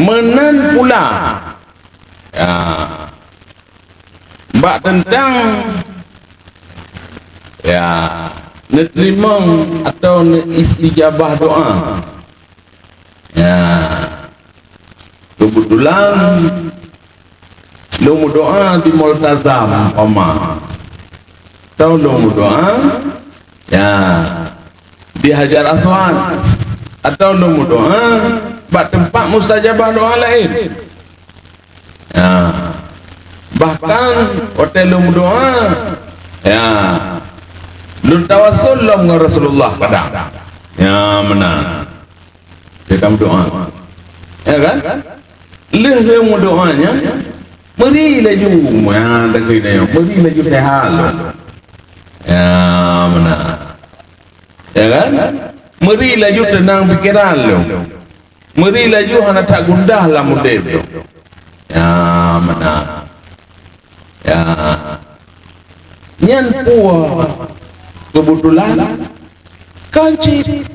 menan pula bak tentang nerima atau istijabah doa. Kebetulan lu doa di multazam atau lu doa di Hajar Aswad atau lu doa bak tempat mustajabah doa lain. Bahkan hotel lu doa lu tawassul dengan Rasulullah kadang mana kita doa kan leh mu doanya meri laju meri laju tehal mana kan meri laju tenang pikiran lu meri laju hana tak gundah lah mudib tu mana nyan puah kebetulan kancit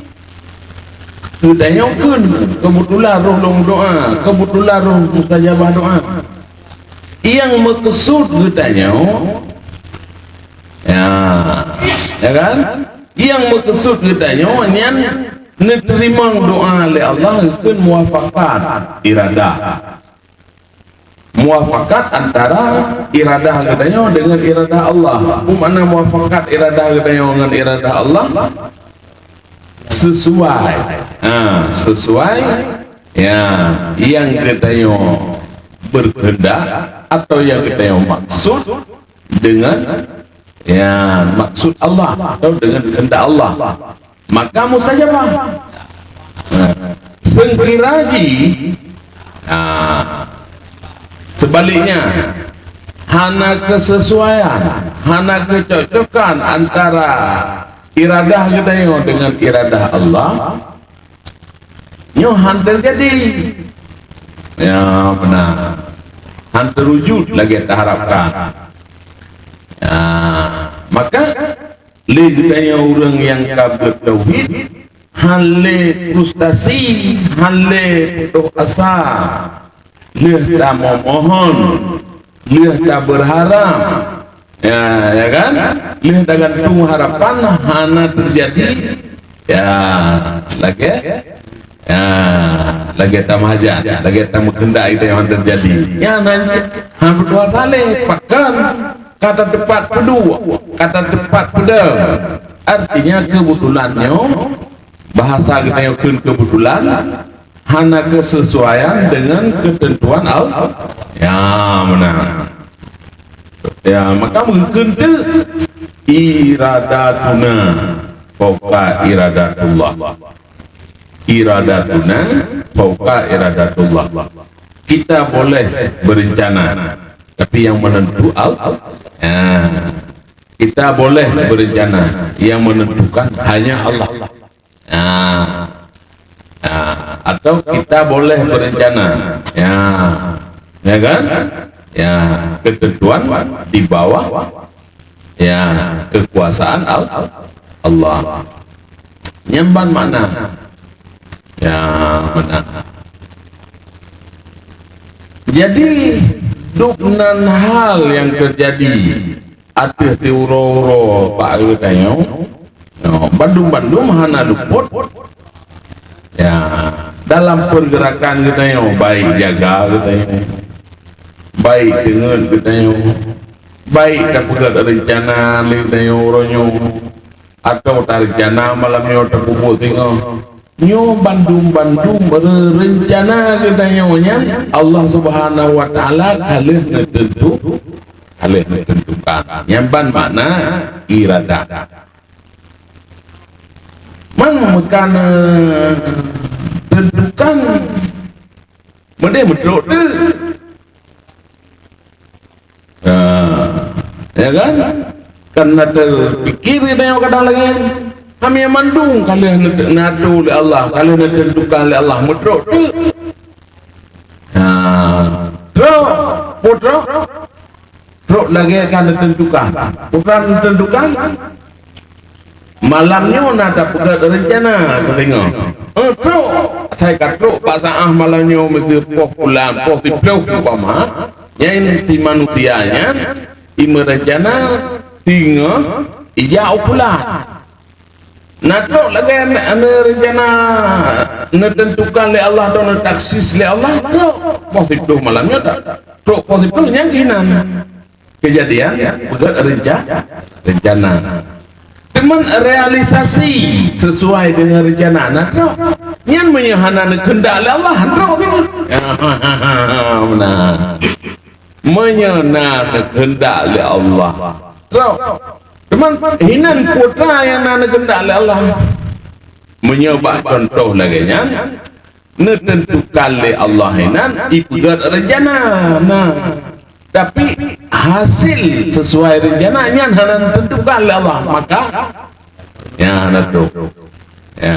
Hudayang kun kebetulan roh long doa, kebetulan roh mustajabah doa. Yang maksud hudayang ya kan? Yang maksud hudayang yang diterima doa oleh Allah kun muafakat iradah. Muafakat antara iradah hudayang dengan iradah Allah. Mana muafakat iradah hudayang dengan iradah Allah? Sesuai yang kita berkehendak atau yang kita maksud dengan maksud Allah atau dengan kehendak Allah, maka mustajabah. Sekiranya sebaliknya hana kesesuaian, hana kecocokan antara iradah kita dengan iradah Allah, nyohan terjadi benar han terwujud lagi kita harapkan. Maka kita orang yang kabel tauhid hale frustasi, hale putus asa, kita memohon, kita berharap ya kan, lihat dengan tung harapan hana terjadi lagi kita mahajat, lagi kita mengendak itu yang terjadi nanti berdua kali pakan kata tepat kedua, kata tepat pedang, artinya kebetulannya bahasa kita yang kebetulan hana kesesuaian dengan ketentuan Allah benar. Maka mengkentil iradatuna fauqa iradatullah, iradatuna fauqa iradatullah. Kita boleh berencana, tapi yang menentu Allah. Kita boleh berencana, yang menentukan hanya Allah. Atau kita boleh berencana, ya kan? Ketentuan di bawah kekuasaan Allah. Nyamban mana? Mana? Jadi duknan hal yang terjadi atas tiuro Pak Gutayo Bandung hana luput dalam pergerakan kita baik jaga kita baik dengan kita baik dapat rencana kita ronyo atau rencana malamnya terpupuk tengok nyo Bandung berencana kita nya Allah Subhanahu Wa Taala kalih tentukan nyamban makna iradah mekan tentukan mende medrok ya kan karena terpikir kita yang kadang lagi kami yang mandung kalian nadu oleh Allah, kalian ditentukan oleh Allah medrok drok lagi akan ditentukan bukan ditentukan malamnya nada pegat rencana aku tengok drok Saya kata Pak Sa'ah malahnya mesti poh pulang, poh tiplau umpama yang di manusianya imerencana tinggal ijau pula. Nato lagi anda rencana netentukan oleh Allah atau netaksis oleh Allah tu positif malamnya tak tu positifnya kinan kejadian bukan rencana teman realisasi sesuai dengan rencana nato yang menyahana kehendak oleh Allah nato benar menyahana kehendak oleh Allah nato teman hinan putra yang nak kehendak oleh Allah menyebab contoh lagi nya netentukan oleh Allah hinan ikut rencana nah tapi hasil sesuai rencananya hanan tentukan oleh Allah maka ya nato ya